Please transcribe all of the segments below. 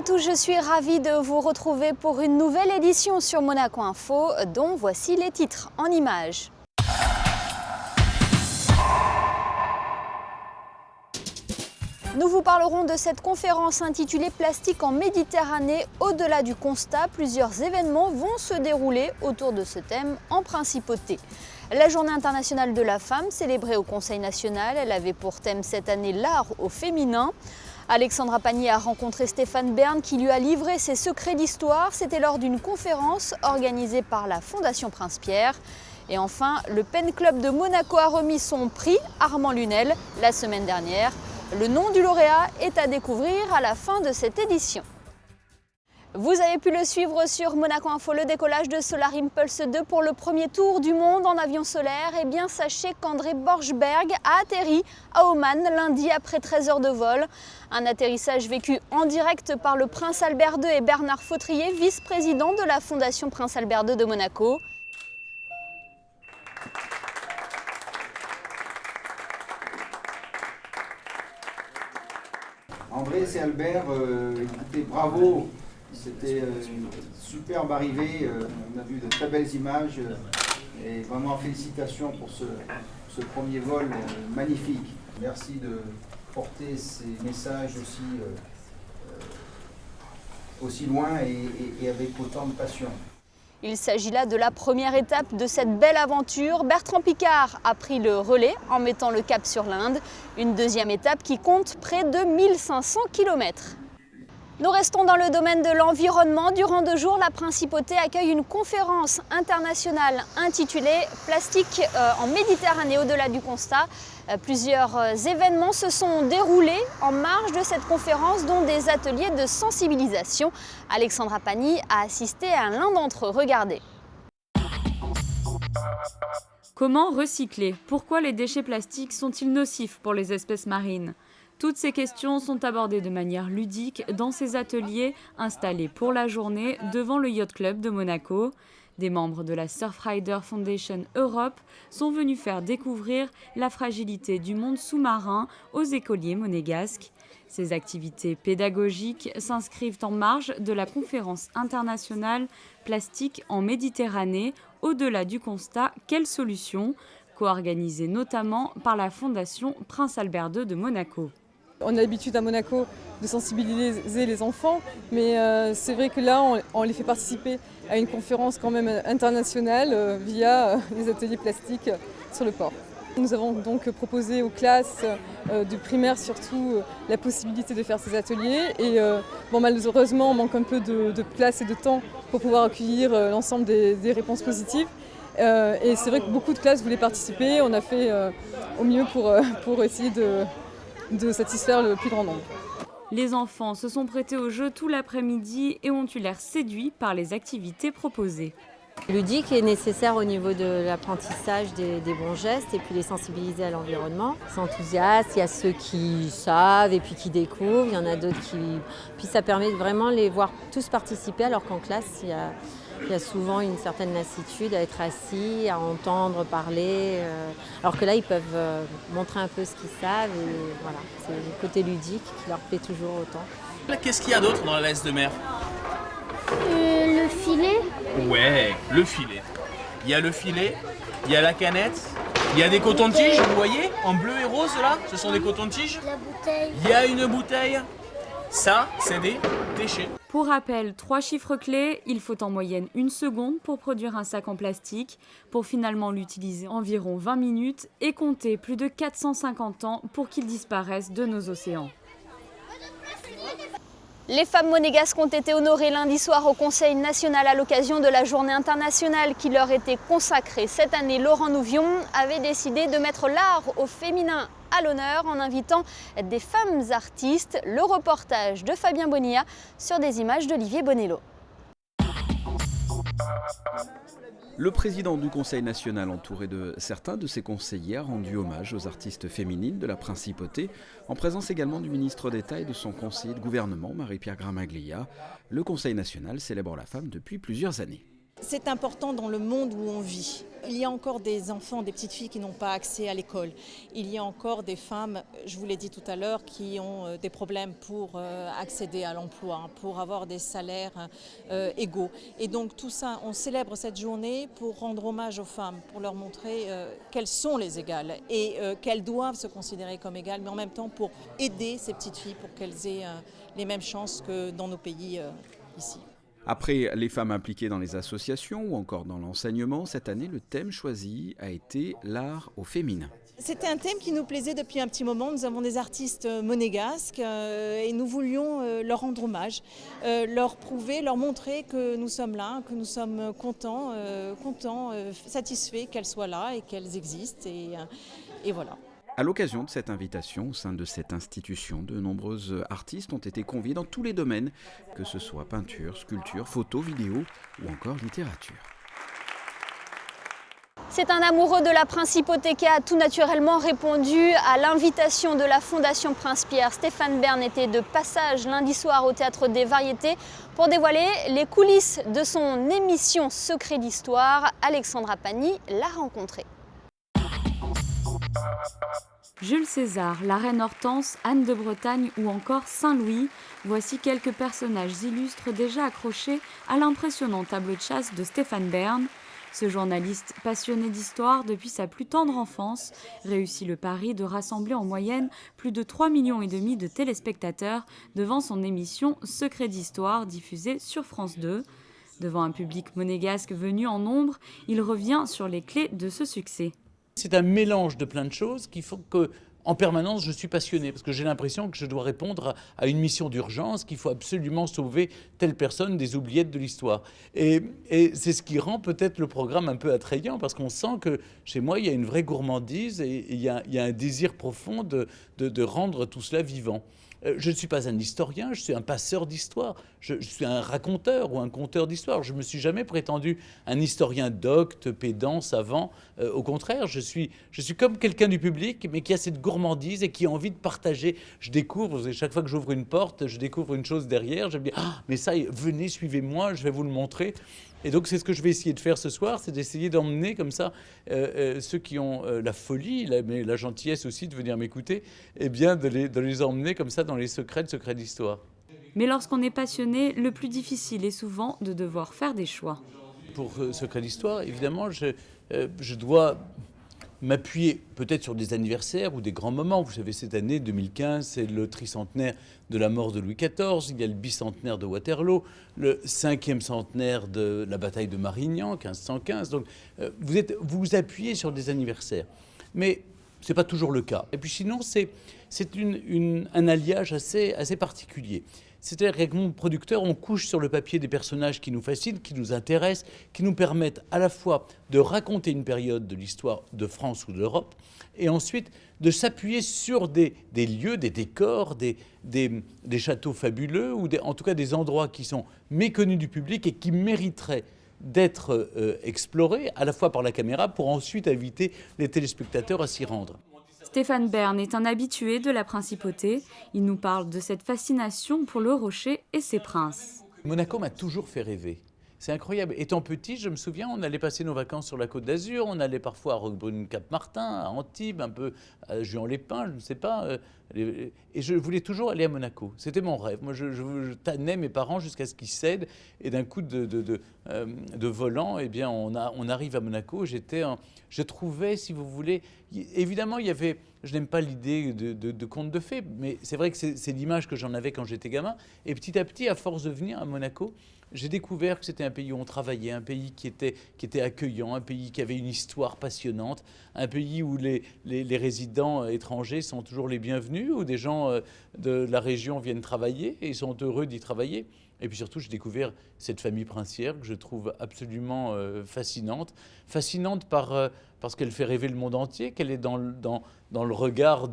à tous, je suis ravie de vous retrouver pour une nouvelle édition sur Monaco Info, dont voici les titres en images. Nous vous parlerons de cette conférence intitulée Plastique en Méditerranée, au-delà du constat. Plusieurs événements vont se dérouler autour de ce thème en principauté. La Journée internationale de la femme, célébrée au Conseil national, elle avait pour thème cette année l'art au féminin. Alexandra Pagny a rencontré Stéphane Bern qui lui a livré ses secrets d'histoire. C'était lors d'une conférence organisée par la Fondation Prince-Pierre. Et enfin, le Pen Club de Monaco a remis son prix Armand Lunel la semaine dernière. Le nom du lauréat est à découvrir à la fin de cette édition. Vous avez pu le suivre sur Monaco Info, le décollage de Solar Impulse 2 pour le premier tour du monde en avion solaire. Et bien sachez qu'André Borschberg a atterri à Oman lundi après 13 heures de vol. Un atterrissage vécu en direct par le Prince Albert II et Bernard Fautrier, vice-président de la Fondation Prince Albert II de Monaco. André et Albert, écoutez, bravo, c'était une superbe arrivée, on a vu de très belles images et vraiment félicitations pour ce premier vol magnifique. Merci de porter ces messages aussi loin et avec autant de passion. Il s'agit là de la première étape de cette belle aventure. Bertrand Piccard a pris le relais en mettant le cap sur l'Inde. Une deuxième étape qui compte près de 1500 km. Nous restons dans le domaine de l'environnement. Durant 2 jours, la Principauté accueille une conférence internationale intitulée « Plastique en Méditerranée, au-delà du constat ». Plusieurs événements se sont déroulés en marge de cette conférence, dont des ateliers de sensibilisation. Alexandra Pagny a assisté à l'un d'entre eux. Regardez. Comment recycler? Pourquoi les déchets plastiques sont-ils nocifs pour les espèces marines? Toutes ces questions sont abordées de manière ludique dans ces ateliers installés pour la journée devant le Yacht Club de Monaco. Des membres de la Surfrider Foundation Europe sont venus faire découvrir la fragilité du monde sous-marin aux écoliers monégasques. Ces activités pédagogiques s'inscrivent en marge de la conférence internationale Plastique en Méditerranée, au-delà du constat, quelles solutions, co-organisée notamment par la Fondation Prince Albert II de Monaco. On a l'habitude à Monaco de sensibiliser les enfants, mais c'est vrai que là, on les fait participer à une conférence quand même internationale via les ateliers plastiques sur le port. Nous avons donc proposé aux classes du primaire surtout la possibilité de faire ces ateliers et malheureusement on manque un peu de place et de temps pour pouvoir accueillir l'ensemble des réponses positives. Et c'est vrai que beaucoup de classes voulaient participer, on a fait au mieux pour essayer de satisfaire le plus grand nombre. Les enfants se sont prêtés au jeu tout l'après-midi et ont eu l'air séduits par les activités proposées. Ludique est nécessaire au niveau de l'apprentissage des bons gestes et puis les sensibiliser à l'environnement. Ils sont enthousiastes, il y a ceux qui savent et puis qui découvrent, il y en a d'autres qui... Puis ça permet de vraiment les voir tous participer alors qu'en classe, il y a souvent une certaine lassitude à être assis, à entendre parler, alors que là, ils peuvent montrer un peu ce qu'ils savent. Et voilà, c'est le côté ludique qui leur plaît toujours autant. Qu'est-ce qu'il y a d'autre dans la laisse de mer? Le filet. Ouais, le filet. Il y a le filet, il y a la canette, il y a des cotons-tiges, vous voyez, en bleu et rose là, ce sont des cotons-tiges. La bouteille. Il y a une bouteille. Ça, c'est des déchets. Pour rappel, 3 chiffres clés, il faut en moyenne 1 seconde pour produire un sac en plastique, pour finalement l'utiliser environ 20 minutes et compter plus de 450 ans pour qu'il disparaisse de nos océans. Les femmes monégasques ont été honorées lundi soir au Conseil national à l'occasion de la journée internationale qui leur était consacrée. Cette année, Laurent Nouvion avait décidé de mettre l'art au féminin à l'honneur en invitant des femmes artistes. Le reportage de Fabien Bonilla sur des images d'Olivier Bonello. Le président du Conseil national, entouré de certains de ses conseillers, a rendu hommage aux artistes féminines de la Principauté, en présence également du ministre d'État et de son conseiller de gouvernement, Marie-Pierre Gramaglia. Le Conseil national célèbre la femme depuis plusieurs années. C'est important dans le monde où on vit. Il y a encore des enfants, des petites filles qui n'ont pas accès à l'école. Il y a encore des femmes, je vous l'ai dit tout à l'heure, qui ont des problèmes pour accéder à l'emploi, pour avoir des salaires égaux. Et donc tout ça, on célèbre cette journée pour rendre hommage aux femmes, pour leur montrer qu'elles sont les égales et qu'elles doivent se considérer comme égales, mais en même temps pour aider ces petites filles pour qu'elles aient les mêmes chances que dans nos pays ici. Après les femmes impliquées dans les associations ou encore dans l'enseignement, cette année, le thème choisi a été l'art au féminin. C'était un thème qui nous plaisait depuis un petit moment. Nous avons des artistes monégasques et nous voulions leur rendre hommage, leur prouver, leur montrer que nous sommes là, que nous sommes contents, satisfaits qu'elles soient là et qu'elles existent. Et voilà. À l'occasion de cette invitation, au sein de cette institution, de nombreux artistes ont été conviés dans tous les domaines, que ce soit peinture, sculpture, photo, vidéo ou encore littérature. C'est un amoureux de la principauté qui a tout naturellement répondu à l'invitation de la Fondation Prince-Pierre. Stéphane Bern était de passage lundi soir au Théâtre des Variétés pour dévoiler les coulisses de son émission Secret d'Histoire. Alexandra Pagny l'a rencontré. Jules César, la reine Hortense, Anne de Bretagne ou encore Saint-Louis, voici quelques personnages illustres déjà accrochés à l'impressionnant tableau de chasse de Stéphane Bern. Ce journaliste passionné d'histoire depuis sa plus tendre enfance réussit le pari de rassembler en moyenne plus de 3,5 millions de téléspectateurs devant son émission Secret d'Histoire diffusée sur France 2. Devant un public monégasque venu en nombre, il revient sur les clés de ce succès. C'est un mélange de plein de choses qui font que, en permanence, je suis passionné parce que j'ai l'impression que je dois répondre à une mission d'urgence, qu'il faut absolument sauver telle personne des oubliettes de l'histoire. Et c'est ce qui rend peut-être le programme un peu attrayant parce qu'on sent que chez moi, il y a une vraie gourmandise et il y a un désir profond de rendre tout cela vivant. Je ne suis pas un historien, je suis un passeur d'histoire, je suis un raconteur ou un conteur d'histoire. Je ne me suis jamais prétendu un historien docte, pédant, savant. Au contraire, je suis comme quelqu'un du public, mais qui a cette gourmandise et qui a envie de partager. Je découvre, chaque fois que j'ouvre une porte, je découvre une chose derrière. Je me dis, ah, mais ça, venez, suivez-moi, je vais vous le montrer. Et donc c'est ce que je vais essayer de faire ce soir, c'est d'essayer d'emmener comme ça ceux qui ont la folie, mais la gentillesse aussi de venir m'écouter, et bien de les emmener comme ça dans les secrets d'histoire. Mais lorsqu'on est passionné, le plus difficile est souvent de devoir faire des choix. Pour Secret d'Histoire, évidemment, je dois m'appuyer peut-être sur des anniversaires ou des grands moments. Vous savez, cette année, 2015, c'est le tricentenaire de la mort de Louis XIV, il y a le bicentenaire de Waterloo, le 5e centenaire de la bataille de Marignan, 1515. Donc, vous vous appuyez sur des anniversaires. Mais ce n'est pas toujours le cas. Et puis sinon, c'est un alliage assez particulier. C'est-à-dire qu'avec mon producteur, on couche sur le papier des personnages qui nous fascinent, qui nous intéressent, qui nous permettent à la fois de raconter une période de l'histoire de France ou d'Europe, et ensuite de s'appuyer sur des lieux, des décors, des châteaux fabuleux, ou en tout cas des endroits qui sont méconnus du public et qui mériteraient d'être explorés, à la fois par la caméra, pour ensuite inviter les téléspectateurs à s'y rendre. Stéphane Bern est un habitué de la principauté. Il nous parle de cette fascination pour le rocher et ses princes. Monaco m'a toujours fait rêver. C'est incroyable. Étant petit, je me souviens, on allait passer nos vacances sur la Côte d'Azur, on allait parfois à Roquebrune-Cap-Martin, à Antibes, un peu à Juan-les-Pins, je ne sais pas. Et je voulais toujours aller à Monaco. C'était mon rêve. Moi, je tannais mes parents jusqu'à ce qu'ils cèdent. Et d'un coup de volant, eh bien, on arrive à Monaco. Je trouvais, si vous voulez, évidemment, il y avait... Je n'aime pas l'idée de conte de fées, mais c'est vrai que c'est l'image que j'en avais quand j'étais gamin. Et petit à petit, à force de venir à Monaco, j'ai découvert que c'était un pays où on travaillait, un pays qui était accueillant, un pays qui avait une histoire passionnante, un pays où les résidents étrangers sont toujours les bienvenus, où des gens de la région viennent travailler et sont heureux d'y travailler. Et puis surtout, j'ai découvert cette famille princière que je trouve absolument fascinante. Fascinante parce qu'elle fait rêver le monde entier, qu'elle est dans le regard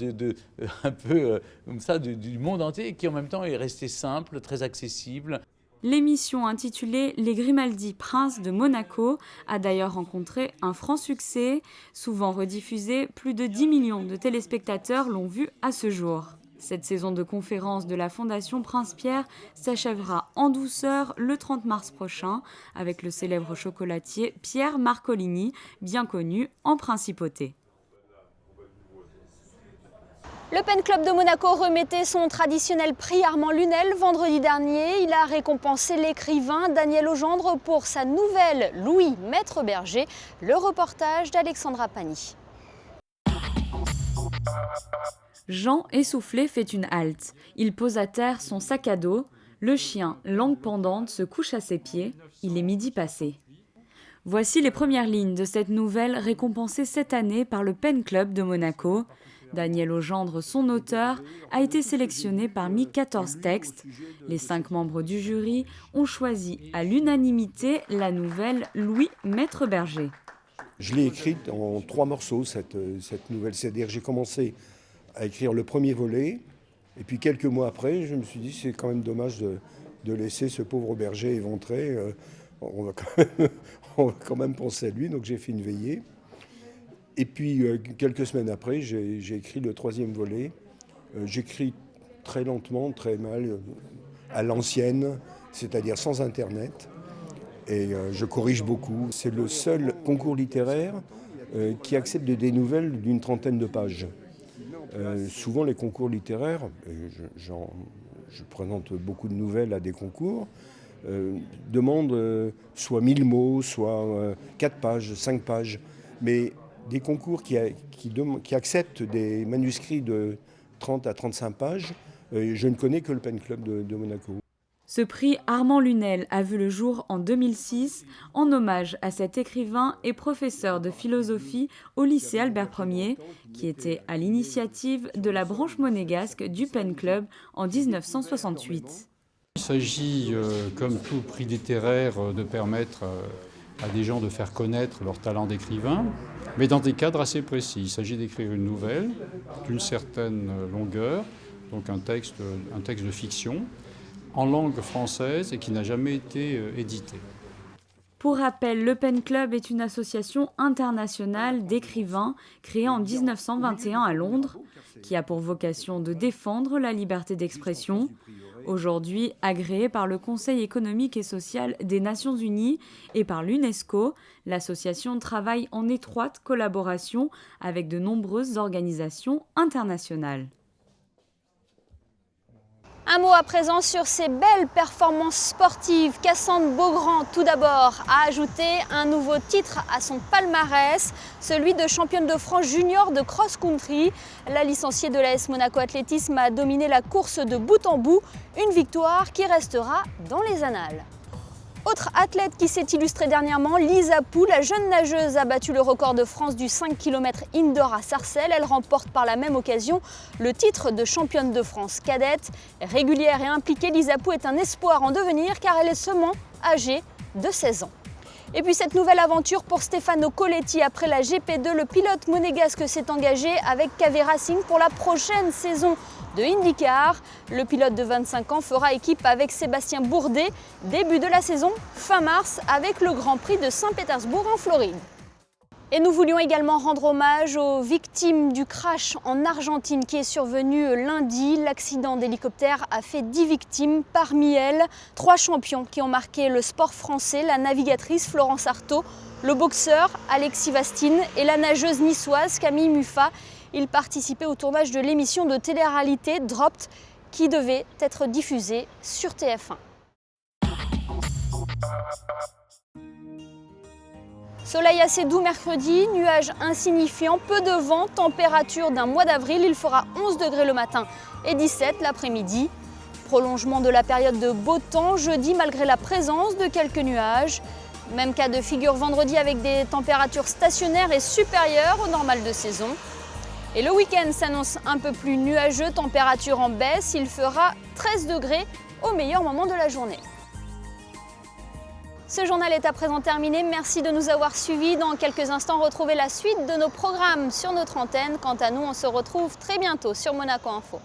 un peu comme ça du monde entier et qui en même temps est restée simple, très accessible. L'émission intitulée « Les Grimaldi, princes de Monaco » a d'ailleurs rencontré un franc succès. Souvent rediffusée, plus de 10 millions de téléspectateurs l'ont vue à ce jour. Cette saison de conférences de la Fondation Prince-Pierre s'achèvera en douceur le 30 mars prochain avec le célèbre chocolatier Pierre Marcolini, bien connu en principauté. Le Pen Club de Monaco remettait son traditionnel prix Armand Lunel vendredi dernier. Il a récompensé l'écrivain Daniel Legendre pour sa nouvelle Louis Maître Berger. Le reportage d'Alexandra Pani. Jean, essoufflé, fait une halte. Il pose à terre son sac à dos. Le chien, langue pendante, se couche à ses pieds. Il est midi passé. Voici les premières lignes de cette nouvelle récompensée cette année par le Pen Club de Monaco. Daniel Legendre, son auteur, a été sélectionné parmi 14 textes. Les 5 membres du jury ont choisi à l'unanimité la nouvelle Louis Maître Berger. Je l'ai écrite en 3 morceaux, cette nouvelle. C'est-à-dire j'ai commencé à écrire le premier volet, et puis quelques mois après, je me suis dit c'est quand même dommage de laisser ce pauvre berger éventré. On va quand même penser à lui, donc j'ai fait une veillée. Et puis quelques semaines après, j'ai écrit le 3e volet. J'écris très lentement, très mal, à l'ancienne, c'est-à-dire sans Internet. Et je corrige beaucoup. C'est le seul concours littéraire qui accepte des nouvelles d'une 30aine de pages. Souvent les concours littéraires, je présente beaucoup de nouvelles à des concours, demandent soit 1000 mots, soit 4 pages, 5 pages. Mais des concours qui acceptent des manuscrits de 30 à 35 pages, je ne connais que le Pen Club de Monaco. Ce prix Armand Lunel a vu le jour en 2006 en hommage à cet écrivain et professeur de philosophie au lycée Albert Ier, qui était à l'initiative de la branche monégasque du Pen Club en 1968. Il s'agit, comme tout prix littéraire, de permettre à des gens de faire connaître leur talent d'écrivain, mais dans des cadres assez précis. Il s'agit d'écrire une nouvelle d'une certaine longueur, donc un texte de fiction, en langue française et qui n'a jamais été édité. Pour rappel, le Pen Club est une association internationale d'écrivains créée en 1921 à Londres, qui a pour vocation de défendre la liberté d'expression. Aujourd'hui agréée par le Conseil économique et social des Nations Unies et par l'UNESCO, l'association travaille en étroite collaboration avec de nombreuses organisations internationales. Un mot à présent sur ces belles performances sportives. Cassandre Beaugrand, tout d'abord, a ajouté un nouveau titre à son palmarès, celui de championne de France junior de cross-country. La licenciée de l'AS Monaco Athlétisme a dominé la course de bout en bout, une victoire qui restera dans les annales. Autre athlète qui s'est illustrée dernièrement, Lisa Pou, la jeune nageuse, a battu le record de France du 5 km indoor à Sarcelles. Elle remporte par la même occasion le titre de championne de France cadette. Régulière et impliquée, Lisa Pou est un espoir en devenir car elle est seulement âgée de 16 ans. Et puis cette nouvelle aventure pour Stefano Coletti. Après la GP2, le pilote monégasque s'est engagé avec KV Racing pour la prochaine saison de IndyCar. Le pilote de 25 ans fera équipe avec Sébastien Bourdet. Début de la saison, fin mars, avec le Grand Prix de Saint-Pétersbourg en Floride. Et nous voulions également rendre hommage aux victimes du crash en Argentine qui est survenu lundi. L'accident d'hélicoptère a fait 10 victimes, parmi elles 3 champions qui ont marqué le sport français, la navigatrice Florence Artaud, le boxeur Alexis Vastine et la nageuse niçoise Camille Muffat. Ils participaient au tournage de l'émission de télé-réalité Dropped qui devait être diffusée sur TF1. Soleil assez doux mercredi, nuages insignifiants, peu de vent, température d'un mois d'avril, il fera 11 degrés le matin et 17 l'après-midi. Prolongement de la période de beau temps jeudi malgré la présence de quelques nuages. Même cas de figure vendredi avec des températures stationnaires et supérieures au normal de saison. Et le week-end s'annonce un peu plus nuageux, température en baisse, il fera 13 degrés au meilleur moment de la journée. Ce journal est à présent terminé, merci de nous avoir suivis. Dans quelques instants, retrouvez la suite de nos programmes sur notre antenne. Quant à nous, on se retrouve très bientôt sur Monaco Info.